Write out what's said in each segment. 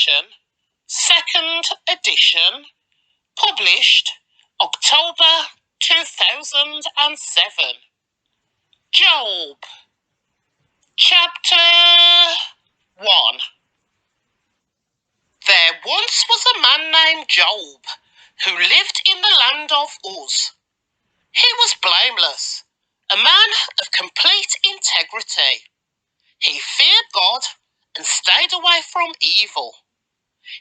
Translation, 2nd edition, published October 2007. Job, chapter 1. There once was a man named Job who lived in the land of Uz. He was blameless, a man of complete integrity. He feared God and stayed away from evil.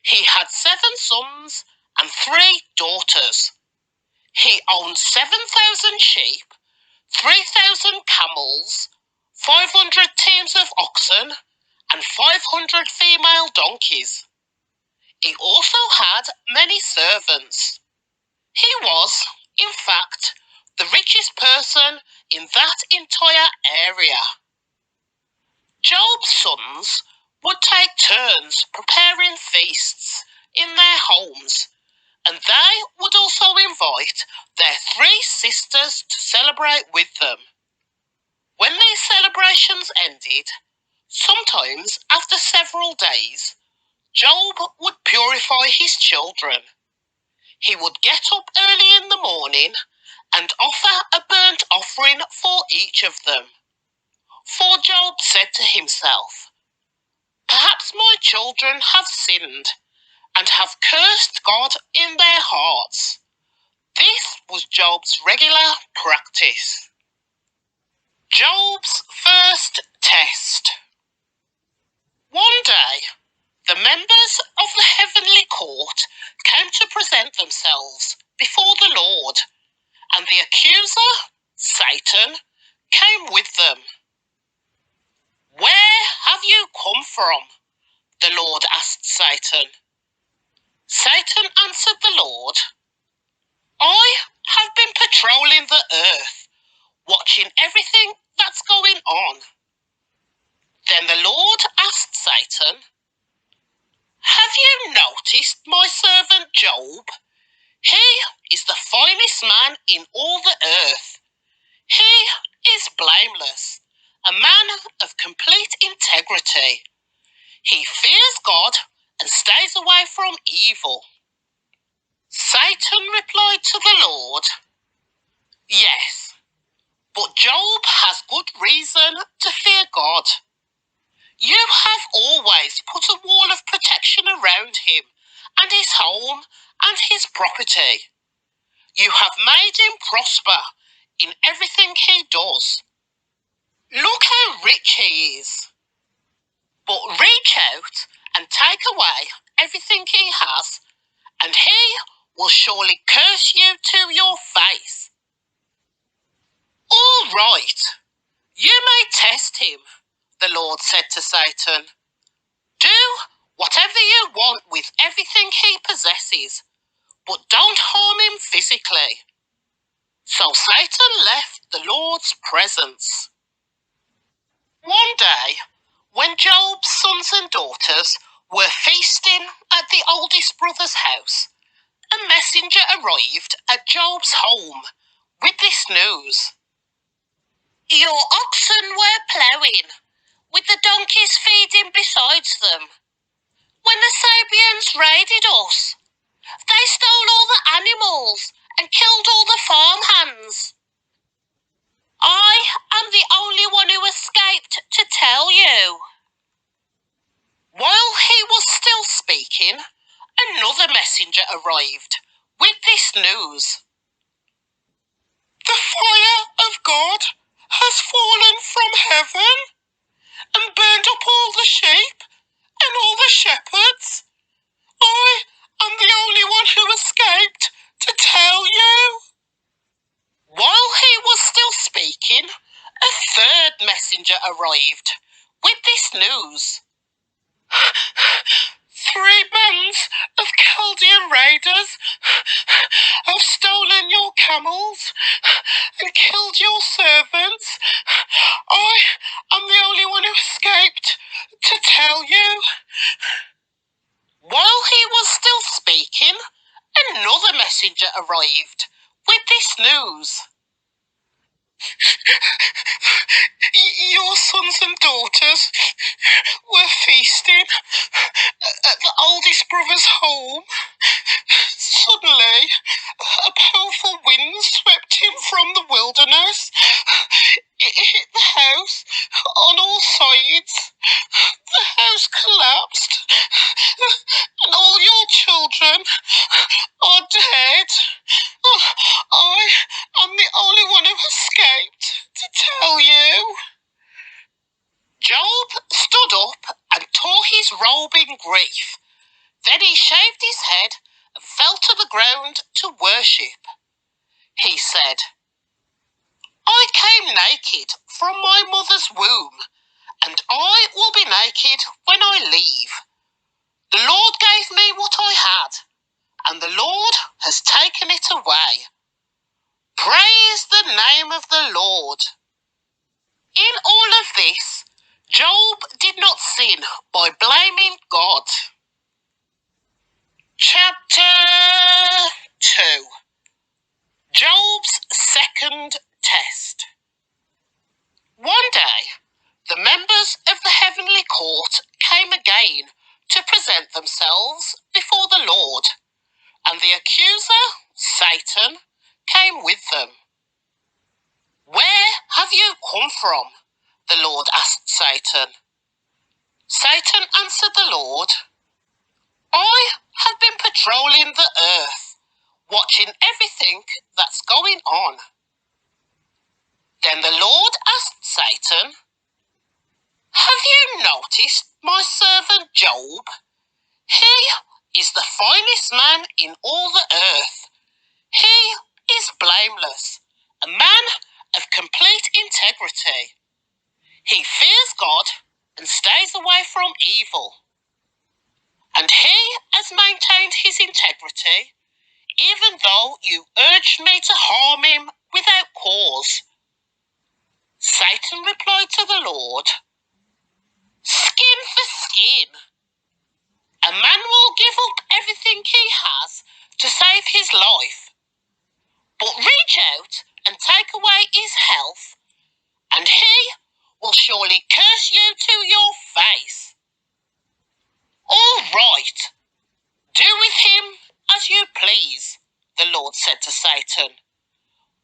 He had 7 sons and 3 daughters. He owned 7,000 sheep, 3,000 camels, 500 teams of oxen, and 500 female donkeys. He also had many servants. He was, in fact, the richest person in that entire area. Job's sons would take turns preparing feasts in their homes, and they would also invite their 3 sisters to celebrate with them. When these celebrations ended, sometimes after several days, Job would purify his children. He would get up early in the morning and offer a burnt offering for each of them. For Job said to himself, "Perhaps my children have sinned and have cursed God in their hearts." This was Job's regular practice. Job's first test. One day, the members of the heavenly court came to present themselves before the Lord, and the accuser, Satan, came with them. "Where have you come from?" the Lord asked Satan. Satan answered the Lord, "I have been patrolling the earth, watching everything that's going on." Then the Lord asked Satan, "Have you noticed my servant Job? He is the finest man in all the earth. He is blameless, a man of complete integrity. He fears God and stays away from evil." Satan replied to the Lord, "Yes, but Job has good reason to fear God. You have always put a wall of protection around him and his home and his property. You have made him prosper in everything he does. Look how rich he is. But reach out and take away everything he has, and he will surely curse you to your face." "All right, you may test him," the Lord said to Satan. "Do whatever you want with everything he possesses, but don't harm him physically." So Satan left the Lord's presence. One day, when Job's sons and daughters were feasting at the oldest brother's house, a messenger arrived at Job's home with this news: "Your oxen were ploughing, with the donkeys feeding besides them, when the Sabians raided us. They stole all the animals and killed all the farmhands. I am the only one who escaped to tell you." While he was still speaking, another messenger arrived with this news: "The fire of God has fallen from heaven and burned up all the sheep and all the shepherds. I am the only one who escaped to tell you." While he was still speaking, a third messenger arrived with this news: 3 bands of Chaldean raiders have stolen your camels and killed your servants. I am the only one who escaped to tell you." While he was still speaking, another messenger arrived with this news: "Your sons and daughters were feasting at the old his brother's home. Suddenly, a powerful wind swept in from the wilderness. It hit the house on all sides. The house collapsed, and all your children are dead. I am the only one who escaped to tell you. Job stood up and tore his robe in grief. Then he shaved his head and fell to the ground to worship. He said, I came naked from my mother's womb, and I will be naked when I leave. The Lord gave me what I had, and the Lord has taken it away. Praise the name of the Lord. In all of this, Job did not sin by blaming God. Chapter 2. Job's second test. One day, the members of the heavenly court came again to present themselves before the Lord, and the accuser, Satan, came with them. Where have you come from? The Lord asked Satan. Satan answered the Lord, I have been patrolling the earth, watching everything that's going on. Then the Lord asked Satan, have you noticed my servant Job? He is the finest man in all the earth. He is blameless, a man of complete integrity. He fears God and stays away from evil. And he has maintained his integrity, even though you urged me to harm him without cause. Satan replied to the Lord, skin for skin. A man will give up everything he has to save his life, but reach out and take away his health, and he will surely curse you to your face. All right, do with him as you please, the Lord said to Satan,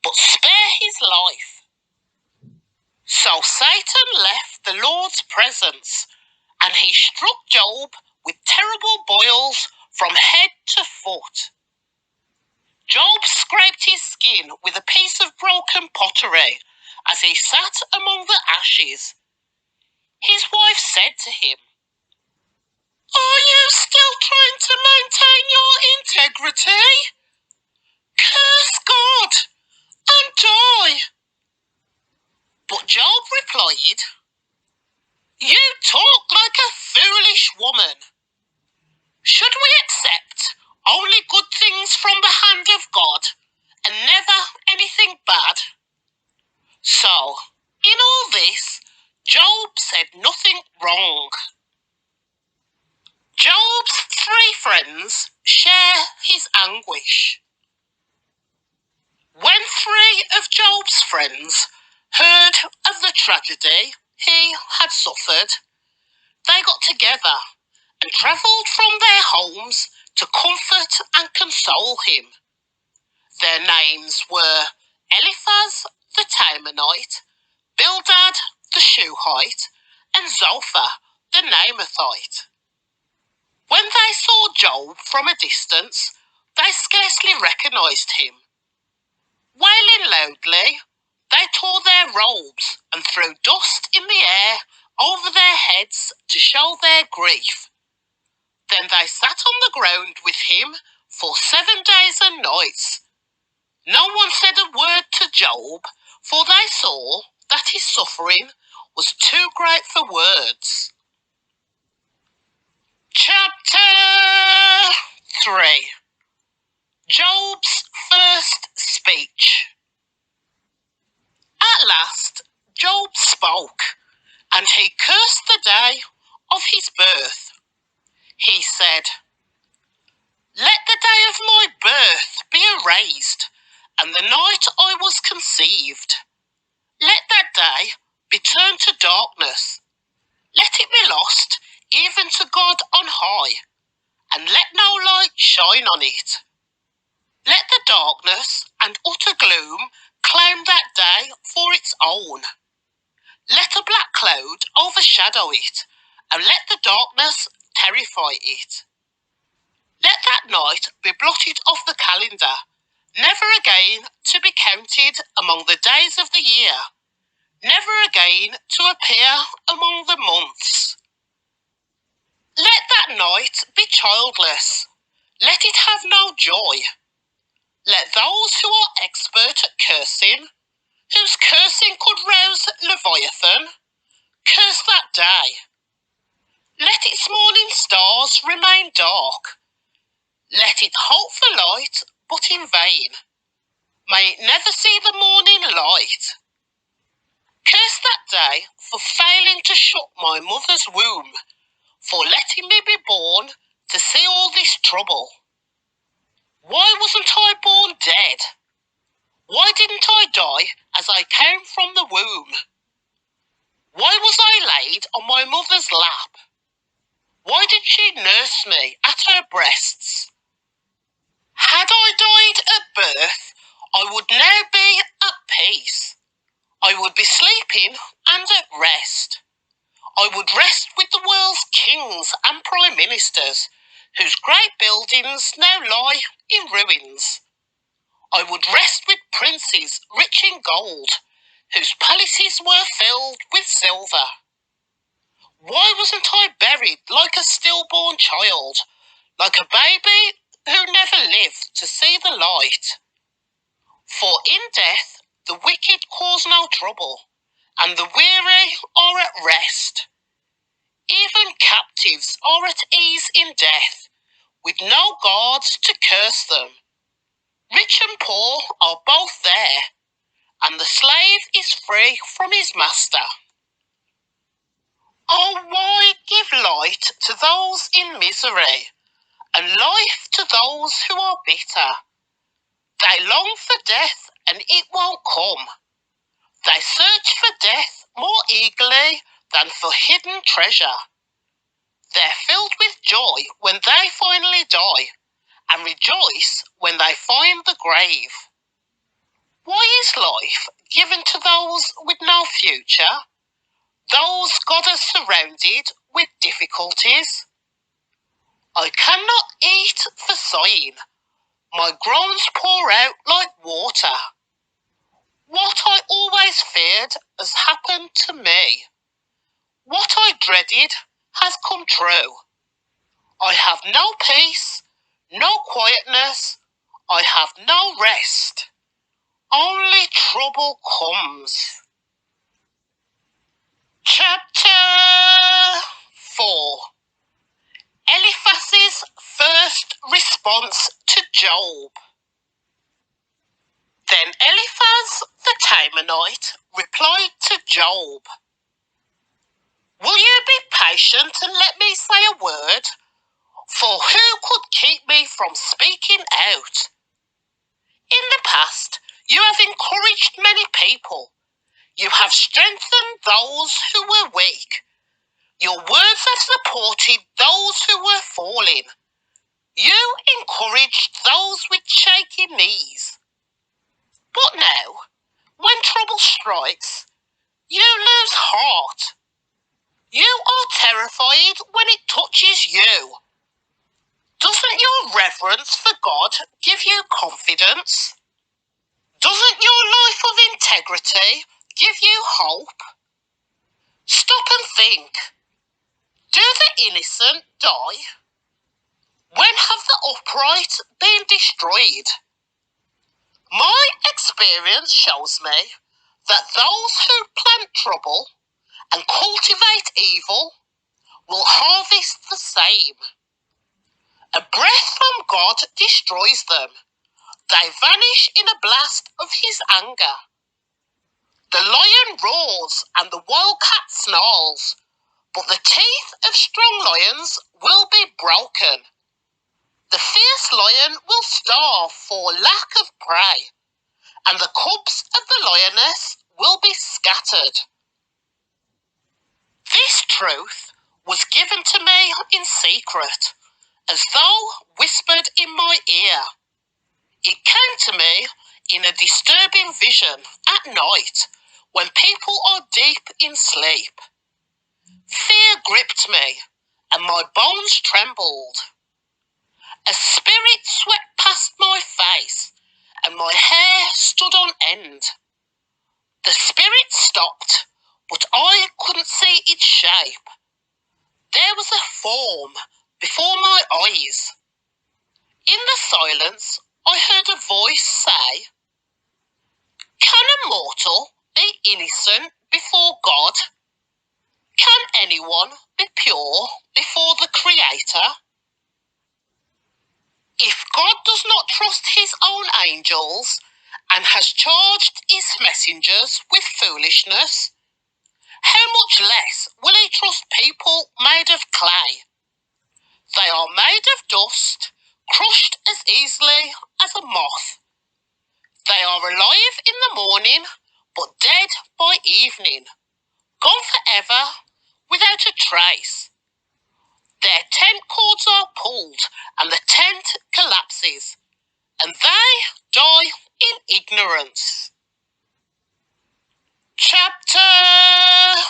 but spare his life. So Satan left the Lord's presence, and he struck Job with terrible boils from head to foot. Job scraped his skin with a piece of broken pottery as he sat among the ashes. His wife said to him, are you still trying to maintain your integrity? Curse God and die. But Job replied, you talk like a foolish woman. Should we accept only good things from the hand of God and never anything bad? So, in all this, Job said nothing wrong. Job's 3 friends share his anguish. When 3 of Job's friends heard of the tragedy he had suffered, they got together and travelled from their homes to comfort and console him. Their names were Eliphaz the Temanite, Bildad the Shuhite, and Zophar the Naamathite. When they saw Job from a distance, they scarcely recognised him. Wailing loudly, they tore their robes and threw dust in the air over their heads to show their grief. Then they sat on the ground with him for 7 days and nights. No one said a word to Job, for they saw that his suffering was too great for words. Chapter 3. Job's first speech. At last, Job spoke, and he cursed the day of his birth. He said, let the day of my birth be erased, and the night I was conceived. Let that day be turned to darkness. Let it be lost even to God on high, and let no light shine on it. Let the darkness and utter gloom claim that day for its own. Let a black cloud overshadow it, and let the darkness terrify it. Let that night be blotted off the calendar, never again to be counted among the days of the year, never again to appear among the months. Let that night be childless, let it have no joy. Let those who are expert at cursing, whose cursing could rouse Leviathan, curse that day. Let its morning stars remain dark. Let it hope for light, but in vain. May it never see the morning light. Curse that day for failing to shut my mother's womb, for letting me be born to see all this trouble. Why wasn't I born dead? Why didn't I die as I came from the womb? Why was I laid on my mother's lap? Why did she nurse me at her breasts? Had I died at birth, I would now be at peace. I would be sleeping and at rest. I would rest with the world's kings and prime ministers, whose great buildings now lie in ruins. I would rest with princes rich in gold, whose palaces were filled with silver. Why wasn't I buried like a stillborn child, like a baby who never lived to see the light? For in death the wicked cause no trouble, and the weary are at rest. Even captives are at ease in death, with no guards to curse them. Rich and poor are both there, and the slave is free from his master. Oh, why give light to those in misery, and life to those who are bitter? They long for death, and it won't come. They search for death more eagerly than for hidden treasure. They're filled with joy when they finally die, and rejoice when they find the grave. Why is life given to those with no future, those God has surrounded with difficulties? I cannot eat for sighing, my groans pour out like water. What I always feared has happened to me. What I dreaded has come true. I have no peace, no quietness, I have no rest. Only trouble comes. Chapter 4. Eliphaz's first response to Job. Then Eliphaz the Temanite replied to Job, "Will you be patient and let me say a word? For who could keep me from speaking out? In the past, you have encouraged many people. You have strengthened those who were weak. Your words have supported those who were falling. You encouraged those with shaky knees. But now, when trouble strikes, you lose heart. You are terrified when it touches you. Doesn't your reverence for God give you confidence? Doesn't your life of integrity give you hope? Stop and think. Do the innocent die? When have the upright been destroyed? My experience shows me that those who plant trouble and cultivate evil will harvest the same. A breath from God destroys them. They vanish in a blast of his anger. The lion roars and the wildcat snarls, but the teeth of strong lions will be broken. The fierce lion will starve for lack of prey, and the cubs of the lioness will be scattered. This truth was given to me in secret, as though whispered in my ear. It came to me in a disturbing vision at night when people are deep in sleep. Fear gripped me and my bones trembled. A spirit swept past my face and my hair stood on end. The spirit stopped, but I couldn't see its shape. There was a form before my eyes. In the silence, I heard a voice say, "Can a mortal be innocent before God? Can anyone be pure before the Creator? If God does not trust his own angels and has charged his messengers with foolishness, how much less will he trust people made of clay? They are made of dust, crushed as easily as a moth. They are alive in the morning, but dead by evening, gone forever, without a trace. Their tent cords are pulled, and the tent collapses, and they die in ignorance." Chapter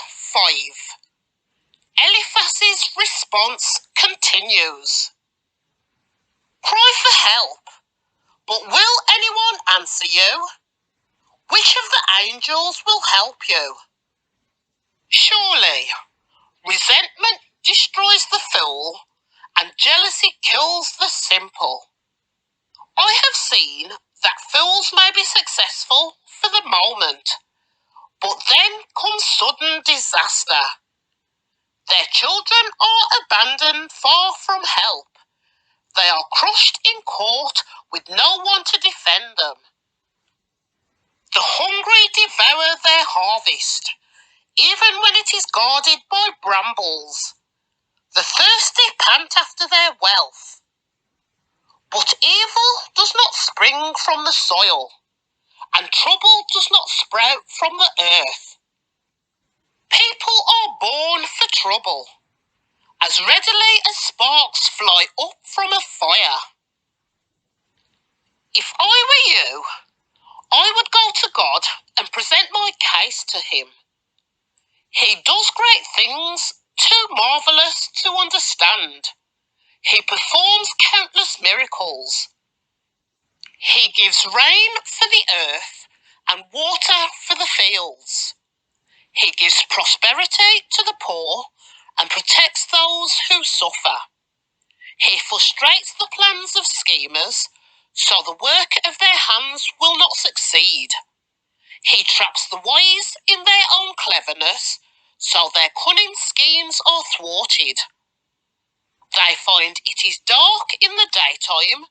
5. Eliphaz's response continues. Cry for help, but will anyone answer you? Which of the angels will help you? Surely, resentment destroys the fool, and jealousy kills the simple. I have seen that fools may be successful for the moment, but then comes sudden disaster. Their children are abandoned far from help. They are crushed in court with no one to defend them. The hungry devour their harvest, even when it is guarded by brambles. The thirsty pant after their wealth. But evil does not spring from the soil, and trouble does not sprout from the earth. People are born for trouble, as readily as sparks fly up from a fire. If I were you, I would go to God and present my case to him. He does great things, too marvellous to understand. He performs countless miracles. He gives rain for the earth and water for the fields. He gives prosperity to the poor and protects those who suffer. He frustrates the plans of schemers, so the work of their hands will not succeed. He traps the wise in their own cleverness, so their cunning schemes are thwarted. They find it is dark in the daytime,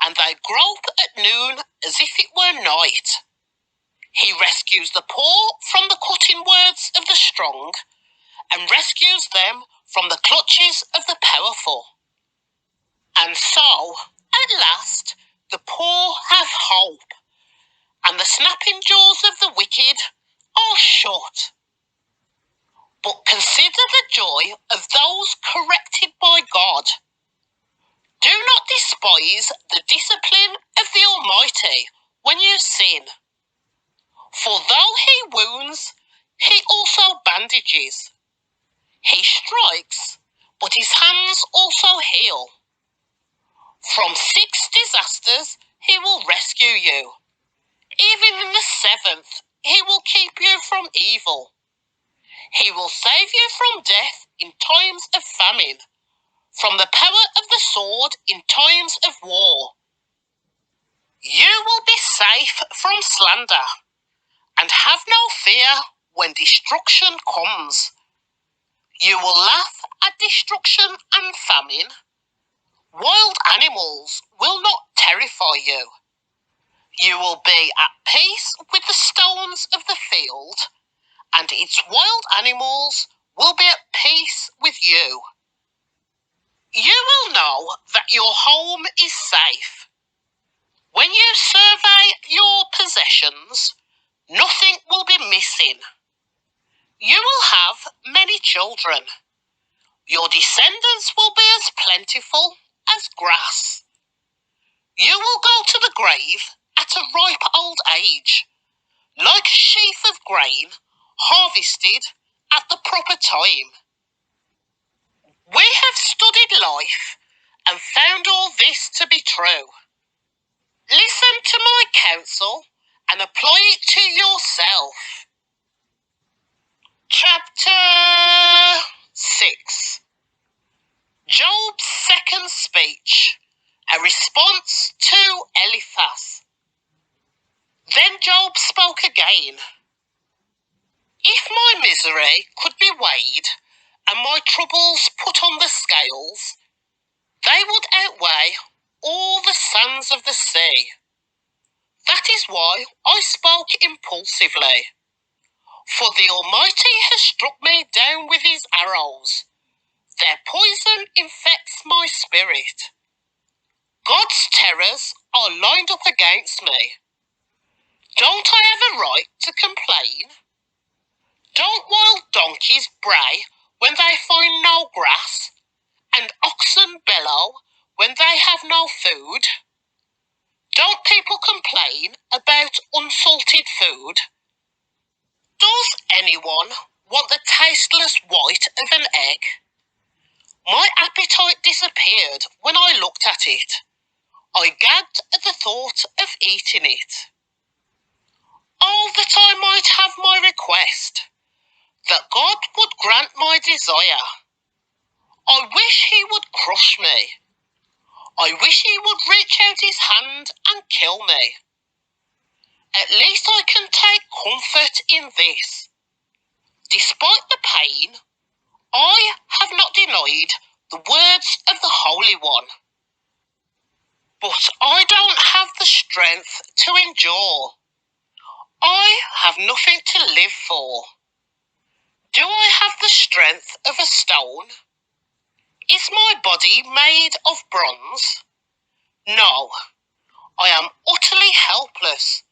and they grope at noon as if it were night. He rescues the poor from the cutting words of the strong, and rescues them from the clutches of the powerful. And so, at last, the poor have hope, and the snapping jaws of the wicked are shut. But consider the joy of those corrected by God. Do not despise the discipline of the Almighty when you sin. For though he wounds, he also bandages. He strikes, but his hands also heal. From 6 disasters he will rescue you. Even in the 7th he will keep you from evil. He will save you from death in times of famine, from the power of the sword in times of war. You will be safe from slander, and have no fear when destruction comes. You will laugh at destruction and famine. Wild animals will not terrify you. You will be at peace with the stones of the field, and its wild animals will be at peace with you. You will know that your home is safe. When you survey your possessions, nothing will be missing. You will have many children. Your descendants will be as plentiful as grass. You will go to the grave at a ripe old age, like a sheaf of grain harvested at the proper time. We have studied life and found all this to be true. Listen to my counsel and apply it to yourself. Chapter 6. Job's second speech, a response to Eliphaz. Then Job spoke again. If my misery could be weighed and my troubles put on the scales, they would outweigh all the sands of the sea. That is why I spoke impulsively. For the Almighty has struck me down with his arrows. Their poison infects my spirit. God's terrors are lined up against me. Don't I have a right to complain? Don't wild donkeys bray when they find no grass, and oxen bellow when they have no food? Don't people complain about unsalted food? Does anyone want the tasteless white of an egg? My appetite disappeared when I looked at it. I gagged at the thought of eating it. Oh, that I might have my request, that God would grant my desire. I wish he would crush me. I wish he would reach out his hand and kill me. At least I can take comfort in this. Despite the pain, I have not denied the words of the Holy One. But I don't have the strength to endure. I have nothing to live for. Do I have the strength of a stone? Is my body made of bronze? No, I am utterly helpless,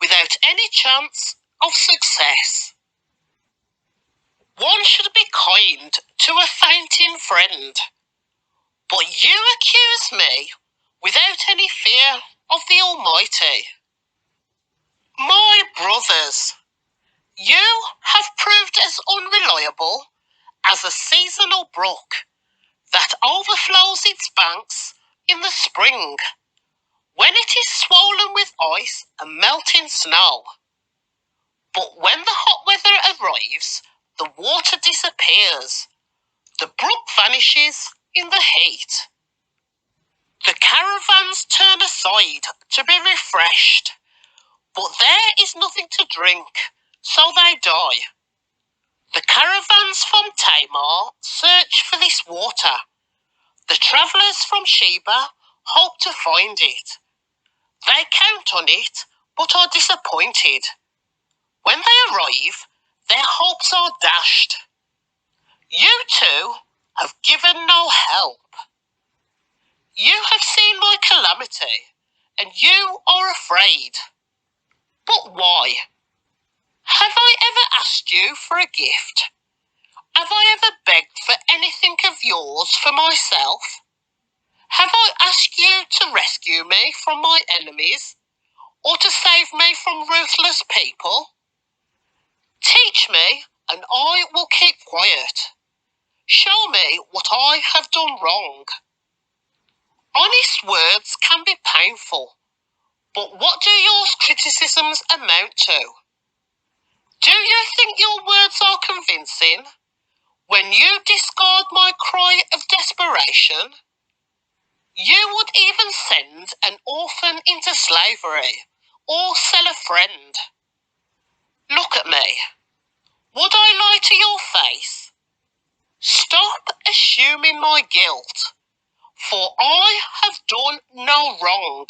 without any chance of success. One should be kind to a fainting friend, but you accuse me without any fear of the Almighty. My brothers, you have proved as unreliable as a seasonal brook that overflows its banks in the spring, when it is swollen with ice and melting snow. But when the hot weather arrives, the water disappears. The brook vanishes in the heat. The caravans turn aside to be refreshed, but there is nothing to drink, so they die. The caravans from Tamar search for this water. The travellers from Sheba hope to find it. They count on it, but are disappointed. When they arrive, their hopes are dashed. You too have given no help. You have seen my calamity, and you are afraid. But why? Have I ever asked you for a gift? Have I ever begged for anything of yours for myself? Have I asked you to rescue me from my enemies, or to save me from ruthless people? Teach me, and I will keep quiet. Show me what I have done wrong. Honest words can be painful, but what do your criticisms amount to? Do you think your words are convincing when you discard my cry of desperation? You would even send an orphan into slavery or sell a friend. Look at me. Would I lie to your face? Stop assuming my guilt, for I have done no wrong.